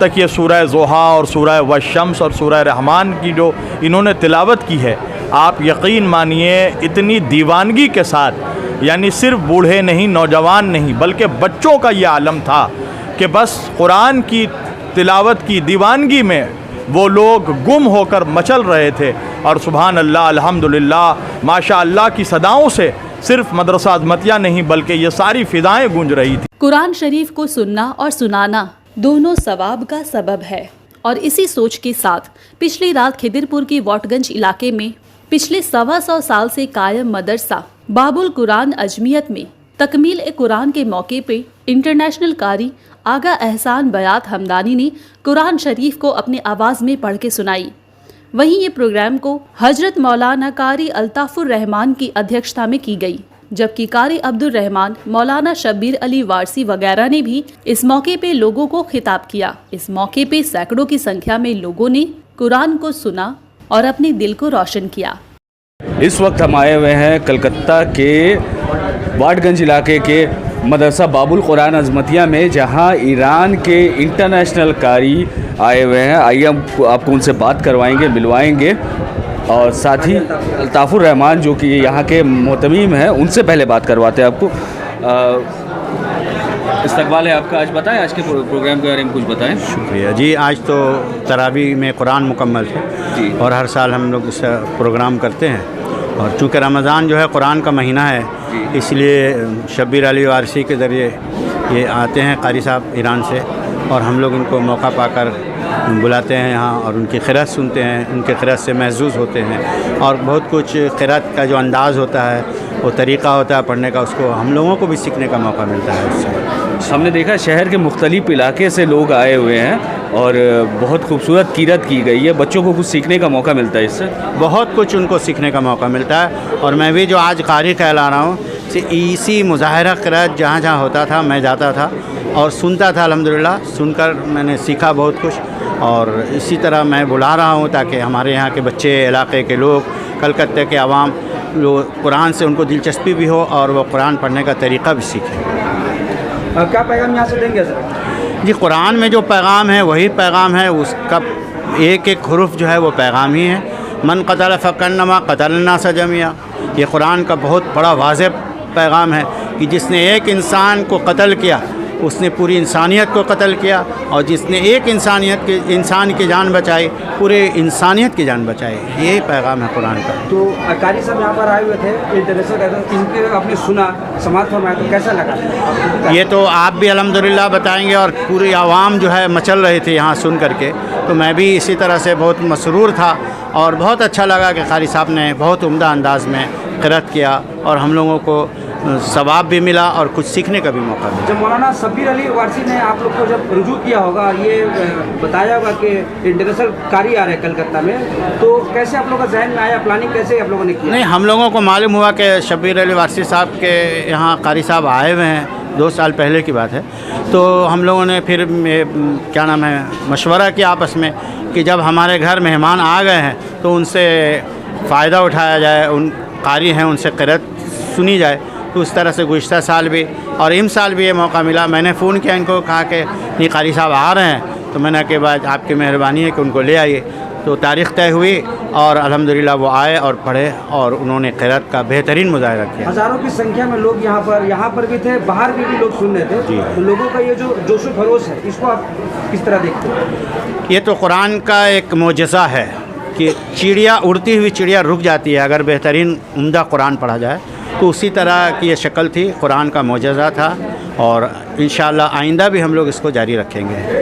تک یہ سورہ ضحیٰ اور سورہ والشمس اور سورہ رحمان کی جو انہوں نے تلاوت کی ہے، آپ یقین مانیے اتنی دیوانگی کے ساتھ، یعنی صرف بوڑھے نہیں، نوجوان نہیں، بلکہ بچوں کا یہ عالم تھا کہ بس قرآن کی تلاوت کی دیوانگی میں وہ لوگ گم ہو کر مچل رہے تھے. اور سبحان اللہ، الحمدللہ، ماشاء اللہ کی صداؤں سے صرف مدرسہ عظمتیہ نہیں بلکہ یہ ساری فضائیں گونج رہی تھی. قرآن شریف کو سننا اور سنانا دونوں ثواب کا سبب ہے، اور اسی سوچ کے ساتھ پچھلی رات کھدر پور کی واٹ گنج علاقے میں پچھلے 125 سال سے قائم مدرسہ باب القرآن اجمیت میں تکمیل قرآن کے موقع پہ انٹرنیشنل قاری آغا احسان بیات ہمدانی نے قرآن شریف کو اپنے آواز میں پڑھ کے سنائی. وہیں یہ پروگرام کو حضرت مولانا قاری الطاف الرحمان کی ادھیکشتا میں کی گئی، جبکہ قاری عبد الرحمان، مولانا شبیر علی وارسی وغیرہ نے بھی اس موقع پہ لوگوں کو خطاب کیا. اس موقع پہ سینکڑوں کی سنکھیا میں لوگوں نے قرآن کو سنا اور اپنے دل کو روشن کیا. اس وقت ہم آئے ہوئے ہیں کلکتہ کے واٹ گنج علاقے کے مدرسہ باب القرآن عظمتیہ میں، جہاں ایران کے انٹرنیشنل قاری آئے ہوئے ہیں. آئیے ہم آپ کو ان سے بات کروائیں گے، ملوائیں گے، اور ساتھ ہی الطاف الرحمان جو کہ یہاں کے معتمیم ہیں ان سے پہلے بات کرواتے ہیں آپ کو. استقبال ہے آپ کا. آج بتائیں، آج کے پروگرام کے بارے میں کچھ بتائیں. شکریہ جی. آج تو تراویح میں قرآن مکمل ہے جی، اور ہر سال ہم لوگ اس پروگرام کرتے ہیں، اور چونکہ رمضان جو ہے قرآن کا مہینہ ہے، اس لیے شبیر علی وارسی کے ذریعے یہ آتے ہیں قاری صاحب ایران سے، اور ہم لوگ ان کو موقع پا کر بلاتے ہیں یہاں اور ان کی قرأت سنتے ہیں، ان کے قرأت سے محظوظ ہوتے ہیں، اور بہت کچھ قرأت کا جو انداز ہوتا ہے، وہ طریقہ ہوتا ہے پڑھنے کا، اس کو ہم لوگوں کو بھی سیکھنے کا موقع ملتا ہے اس سے. ہم نے دیکھا شہر کے مختلف علاقے سے لوگ آئے ہوئے ہیں اور بہت خوبصورت قرأت کی گئی ہے. بچوں کو کچھ سیکھنے کا موقع ملتا ہے اس سے. بہت کچھ ان کو سیکھنے کا موقع ملتا ہے، اور میں بھی جو آج قاری کہلا رہا ہوں، اسی مظاہرہ قرأت جہاں جہاں ہوتا تھا میں جاتا تھا اور سنتا تھا. الحمدللہ سن کر میں نے سیکھا بہت کچھ، اور اسی طرح میں بلا رہا ہوں تاکہ ہمارے یہاں کے بچے، علاقے کے لوگ، کلکتہ کے عوام قرآن سے ان کو دلچسپی بھی ہو اور وہ قرآن پڑھنے کا طریقہ بھی سیکھیں. کیا پیغام یہاں سے دیں گے سر؟ جی، قرآن میں جو پیغام ہے وہی پیغام ہے، اس کا ایک ایک حرف جو ہے وہ پیغام ہی ہے. من قتل فکانما قتل الناس جميعا، یہ قرآن کا بہت بڑا واضح پیغام ہے کہ جس نے ایک انسان کو قتل کیا اس نے پوری انسانیت کو قتل کیا، اور جس نے ایک انسان کی جان بچائی پورے انسانیت کی جان بچائی. یہی پیغام ہے قرآن کا. تو قاری صاحب یہاں پر آئے ہوئے تھے انٹرنیشنل، ان کے آپ نے سنا، سماعت فرمایا، تو کیسا لگا؟ یہ تو آپ بھی الحمدللہ بتائیں گے، اور پوری عوام جو ہے مچل رہی تھی یہاں سن کر کے، تو میں بھی اسی طرح سے بہت مسرور تھا، اور بہت اچھا لگا کہ قاری صاحب نے بہت عمدہ انداز میں قرأت کیا، اور ہم لوگوں کو ثواب بھی ملا اور کچھ سیکھنے کا بھی موقع ملا. جب مولانا شبیر علی وارسی نے آپ لوگ کو جب رجوع کیا ہوگا، یہ بتایا ہوگا کہ انٹرنیشنل قاری آ رہے ہیں کلکتہ میں، تو کیسے آپ لوگوں کا ذہن میں آیا، پلاننگ کیسے آپ لوگوں نے کی؟ نہیں، ہم لوگوں کو معلوم ہوا کہ شبیر علی وارسی صاحب کے یہاں قاری صاحب آئے ہوئے ہیں، 2 سال پہلے کی بات ہے. تو ہم لوگوں نے پھر کیا نام ہے مشورہ کیا آپس میں کہ جب ہمارے گھر مہمان آ گئے ہیں تو ان سے فائدہ اٹھایا جائے، ان قاری ہیں ان سے قرأت سنی جائے. تو اس طرح سے گزشتہ سال بھی اور ان سال بھی یہ موقع ملا. میں نے فون کیا ان کو، کہا کہ نہیں قاری صاحب آ رہے ہیں، تو میں نے کہا کہ بعد آپ کی مہربانی ہے کہ ان کو لے آئیے. تو تاریخ طے ہوئی اور الحمدللہ وہ آئے اور پڑھے، اور انہوں نے قرأت کا بہترین مظاہرہ کیا. ہزاروں کی سنکھیا میں لوگ یہاں پر بھی تھے، باہر بھی لوگ سن رہے تھے. جی. تو لوگوں کا یہ جو جوش و خروش ہے، اس کو آپ کس طرح دیکھتے ہیں؟ یہ تو قرآن کا ایک معجزہ ہے کہ چڑیا، اڑتی ہوئی چڑیا رک جاتی ہے اگر بہترین عمدہ قرآن پڑھا جائے. تو اسی طرح کی یہ شکل تھی، قرآن کا معجزہ تھا، اور انشاءاللہ آئندہ بھی ہم لوگ اس کو جاری رکھیں گے.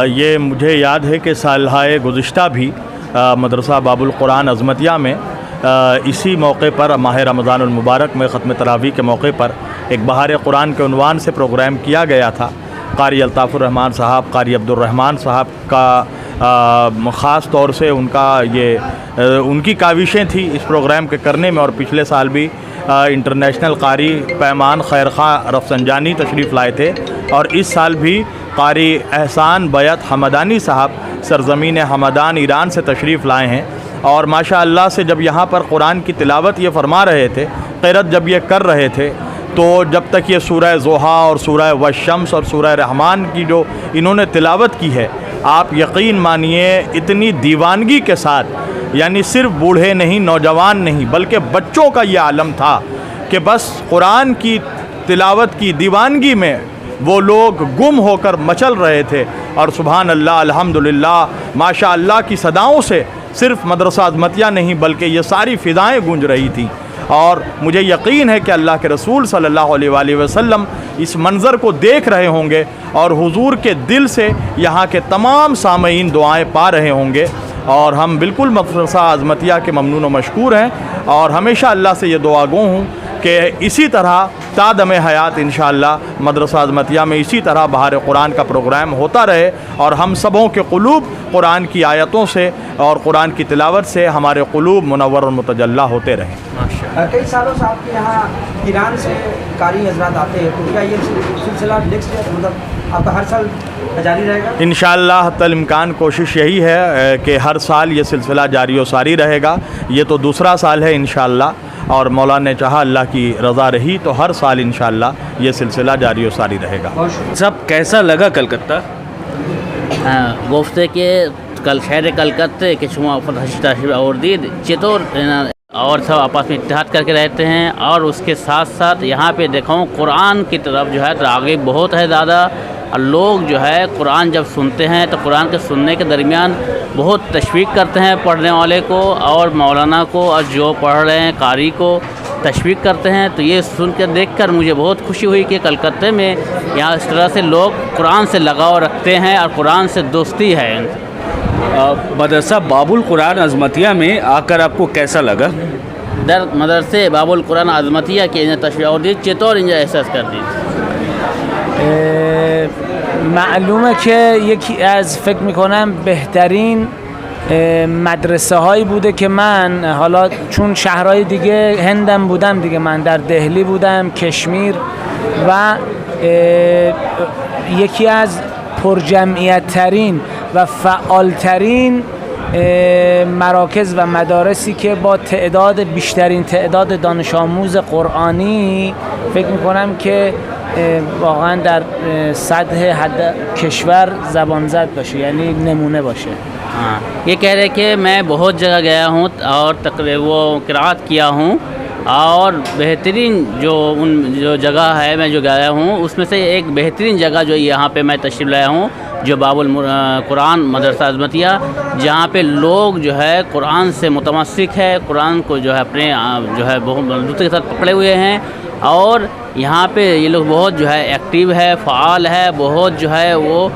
یہ مجھے یاد ہے کہ سالہ گزشتہ بھی مدرسہ باب القرآن عظمتیہ میں اسی موقع پر ماہ رمضان المبارک میں ختم تراویح کے موقع پر ایک بہار قرآن کے عنوان سے پروگرام کیا گیا تھا. قاری الطاف الرحمان صاحب، قاری عبد الرحمان صاحب کا خاص طور سے ان کی کاوشیں تھیں اس پروگرام کے کرنے میں، اور پچھلے سال بھی انٹرنیشنل قاری پیمان خیر خواہ رفسنجانی تشریف لائے تھے، اور اس سال بھی قاری احسان بیات ہمدانی صاحب سرزمین ہمدان ایران سے تشریف لائے ہیں. اور ماشاء اللہ سے جب یہاں پر قرآن کی تلاوت یہ فرما رہے تھے، قرأت جب یہ کر رہے تھے، تو جب تک یہ سورہ ضحیٰ اور سورہ والشمس اور سورہ رحمان کی جو انہوں نے تلاوت کی ہے، آپ یقین مانیے اتنی دیوانگی کے ساتھ، یعنی صرف بوڑھے نہیں، نوجوان نہیں، بلکہ بچوں کا یہ عالم تھا کہ بس قرآن کی تلاوت کی دیوانگی میں وہ لوگ گم ہو کر مچل رہے تھے. اور سبحان اللہ، الحمدللہ، ماشاء اللہ کی صداؤں سے صرف مدرسہ عظمتیہ نہیں بلکہ یہ ساری فضائیں گونج رہی تھیں. اور مجھے یقین ہے کہ اللہ کے رسول صلی اللہ علیہ وآلہ وسلم اس منظر کو دیکھ رہے ہوں گے اور حضور کے دل سے یہاں کے تمام سامعین دعائیں پا رہے ہوں گے. اور ہم بالکل مدرسہ عظمتیہ کے ممنون و مشکور ہیں، اور ہمیشہ اللہ سے یہ دعا گو ہوں کہ اسی طرح تا دم حیات انشاءاللہ مدرسہ عظمتیہ میں اسی طرح بہار قرآن کا پروگرام ہوتا رہے، اور ہم سبوں کے قلوب قرآن کی آیتوں سے اور قرآن کی تلاوت سے ہمارے قلوب منور اور متجلی ہوتے رہیں. کئی سالوں سے آپ کے یہاں ایران سے قاری حضرات آتے ہیں، تو کیا یہ سلسلہ نیکسٹ مطلب آپ کا ہر سال جاری رہے گا؟ انشاءاللہ حتی الامکان کوشش یہی ہے کہ ہر سال یہ سلسلہ جاری و ساری رہے گا. یہ تو دوسرا سال ہے انشاءاللہ، اور مولا نے چاہا، اللہ کی رضا رہی تو ہر سال انشاءاللہ یہ سلسلہ جاری و ساری رہے گا. صاحب کیسا لگا کلکتہ؟ گفته که شهر کلکتہ کے شما تشریف آوردید، چطور اور سب آپس میں اتحاد کر کے رہتے ہیں، اور اس کے ساتھ ساتھ یہاں پہ دیکھوں قرآن کی طرف جو ہے راغب بہت ہے زیادہ، اور لوگ جو ہے قرآن جب سنتے ہیں تو قرآن کے سننے کے درمیان بہت تشویق کرتے ہیں پڑھنے والے کو اور مولانا کو، اور جو پڑھ رہے ہیں قاری کو تشویق کرتے ہیں. تو یہ سن کر دیکھ کر مجھے بہت خوشی ہوئی کہ کلکتہ میں یہاں اس طرح سے لوگ قرآن سے لگاؤ رکھتے ہیں اور قرآن سے دوستی ہے. مدرسہ باب القرآن عظمتیہ میں آ کر آپ کو کیسا لگا؟ در مدرسه باب القرآن عظمتیه که اینجا تشریف آوردید چطور اینجا احساس کردید؟ معلومه که یکی از فکر میکنم بهترین مدرسه هایی بوده که من حالا چون شهرهای دیگه هندم بودم دیگه، من در دهلی بودم، کشمیر، و یکی از پرجمعیت ترین و فعال ترین مراکز و مدارسی که با بیشترین تعداد دانش آموز قرآنی فکر میکنم که واقعا در سطح حد کشور زبان زد باشه، یعنی نمونه باشه. یہ کہہ رہے کہ میں بہت جگہ گیا ہوں اور تقریباً وہ قرأت کیا ہوں، اور بہترین جو جگہ ہے میں جو گیا ہوں اس میں سے ایک بہترین جگہ جو یہاں پہ میں تشریف لایا ہوں جو باب القرآن مدرسہ عظمتیہ، جہاں پہ لوگ جو ہے قرآن سے متمسک ہے، قرآن کو جو ہے اپنے جو ہے بہت دوسرے کے ساتھ پکڑے ہوئے ہیں، اور یہاں پہ یہ لوگ بہت جو ہے ایکٹیو ہے، فعال ہے، بہت جو ہے وہ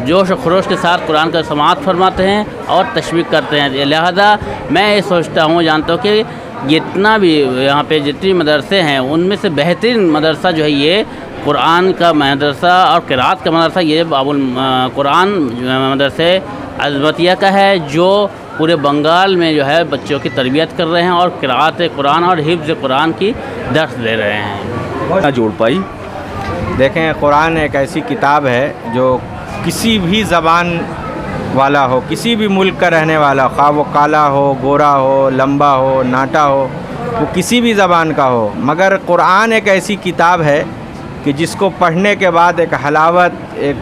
جوش و خروش کے ساتھ قرآن کا سماعت فرماتے ہیں اور تشویق کرتے ہیں. لہذا میں یہ سوچتا ہوں، جانتا ہوں کہ جتنا بھی یہاں پہ جتنی مدرسے ہیں ان میں سے بہترین مدرسہ جو ہے یہ قرآن کا مدرسہ اور قرأت کا مدرسہ یہ باب القرآن مدرسے عظمتیہ کا ہے، جو پورے بنگال میں جو ہے بچوں کی تربیت کر رہے ہیں اور قرأت قرآن اور حفظ قرآن کی درس دے رہے ہیں. جوڑ پائی دیکھیں، قرآن ایک ایسی کتاب ہے جو کسی بھی زبان والا ہو، کسی بھی ملک کا رہنے والا، خواہ وہ کالا ہو، گورا ہو، لمبا ہو، ناٹا ہو، وہ کسی بھی زبان کا ہو، مگر قرآن ایک ایسی کتاب ہے کہ جس کو پڑھنے کے بعد ایک حلاوت، ایک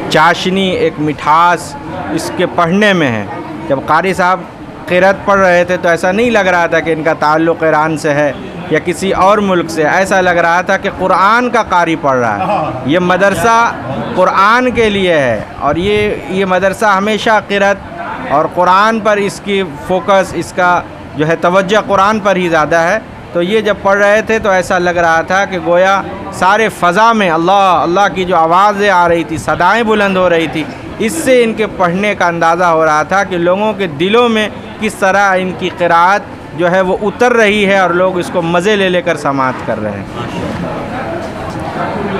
چاشنی، ایک مٹھاس اس کے پڑھنے میں ہے. جب قاری صاحب قرأت پڑھ رہے تھے تو ایسا نہیں لگ رہا تھا کہ ان کا تعلق ایران سے ہے یا کسی اور ملک سے، ایسا لگ رہا تھا کہ قرآن کا قاری پڑھ رہا ہے. یہ مدرسہ قرآن کے لیے ہے، اور یہ مدرسہ ہمیشہ قرأت اور قرآن پر اس کی فوکس، اس کا جو ہے توجہ قرآن پر ہی زیادہ ہے. تو یہ جب پڑھ رہے تھے تو ایسا لگ رہا تھا کہ گویا سارے فضا میں اللہ اللہ کی جو آوازیں آ رہی تھی، صدائیں بلند ہو رہی تھی، اس سے ان کے پڑھنے کا اندازہ ہو رہا تھا کہ لوگوں کے دلوں میں کس طرح ان کی قرأت جو ہے وہ اتر رہی ہے اور لوگ اس کو مزے لے لے کر سماعت کر رہے ہیں.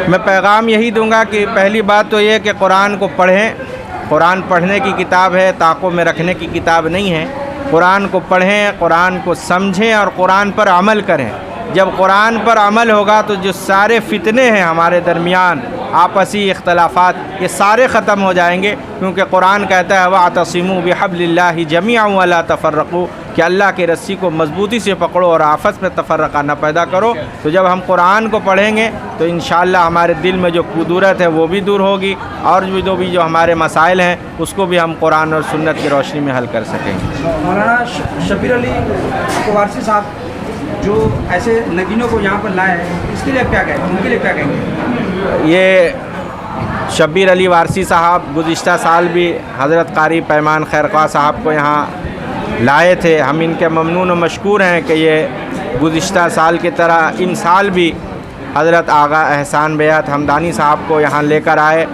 میں پیغام یہی دوں گا کہ پہلی بات تو یہ کہ قرآن کو پڑھیں. قرآن پڑھنے کی کتاب ہے، طاقوں میں رکھنے کی کتاب نہیں ہے. قرآن کو پڑھیں، قرآن کو سمجھیں اور قرآن پر عمل کریں. جب قرآن پر عمل ہوگا تو جو سارے فتنے ہیں ہمارے درمیان، آپسی اختلافات، یہ سارے ختم ہو جائیں گے، کیونکہ قرآن کہتا ہے وَاعْتَصِمُوا بِحَبْلِ اللَّهِ جَمِيعًا وَلَا تَفَرَّقُوا. کہ اللہ کی رسی کو مضبوطی سے پکڑو اور آپس میں تفرقہ نہ پیدا کرو. تو جب ہم قرآن کو پڑھیں گے تو انشاءاللہ ہمارے دل میں جو کدورت ہے وہ بھی دور ہوگی, اور جو ہمارے مسائل ہیں اس کو بھی ہم قرآن اور سنت کی روشنی میں حل کر سکیں گے. مولانا شبیر علی وارثی صاحب جو ایسے نگینوں کو یہاں پر لائے ہیں, اس کے لیے کیا کہیں, ان کے لیے کیا کہیں گے؟ یہ شبیر علی وارثی صاحب گزشتہ سال بھی حضرت قاری پیمان خیرخواہ صاحب کو یہاں لائے تھے. ہم ان کے ممنون و مشکور ہیں کہ یہ گزشتہ سال کی طرح ان سال بھی حضرت آغا احسان بیعت ہمدانی صاحب کو یہاں لے کر آئے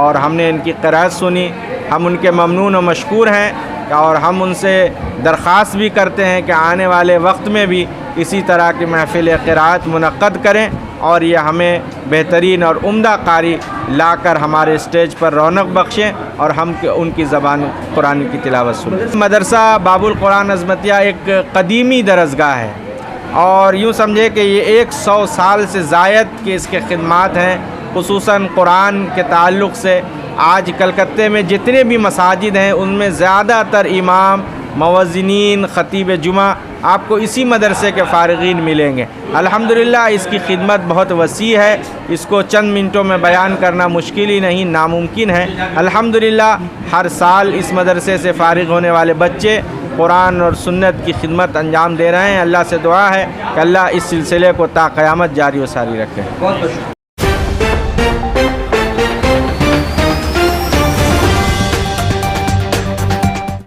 اور ہم نے ان کی قرأت سنی. ہم ان کے ممنون و مشکور ہیں اور ہم ان سے درخواست بھی کرتے ہیں کہ آنے والے وقت میں بھی اسی طرح کی محفل قرأت منعقد کریں اور یہ ہمیں بہترین اور عمدہ قاری لا کر ہمارے اسٹیج پر رونق بخشیں اور ہم ان کی زبان قرآن کی تلاوت سنیں. مدرسہ باب القرآن عظمتیہ ایک قدیمی درسگاہ ہے اور یوں سمجھے کہ یہ 100 سال سے زائد کی اس کے خدمات ہیں. خصوصاً قرآن کے تعلق سے آج کلکتے میں جتنے بھی مساجد ہیں ان میں زیادہ تر امام, مؤذنین, خطیب جمعہ آپ کو اسی مدرسے کے فارغین ملیں گے. الحمدللہ اس کی خدمت بہت وسیع ہے, اس کو چند منٹوں میں بیان کرنا مشکل ہی نہیں, ناممکن ہے. الحمدللہ ہر سال اس مدرسے سے فارغ ہونے والے بچے قرآن اور سنت کی خدمت انجام دے رہے ہیں. اللہ سے دعا ہے کہ اللہ اس سلسلے کو تا قیامت جاری و ساری رکھے. بہت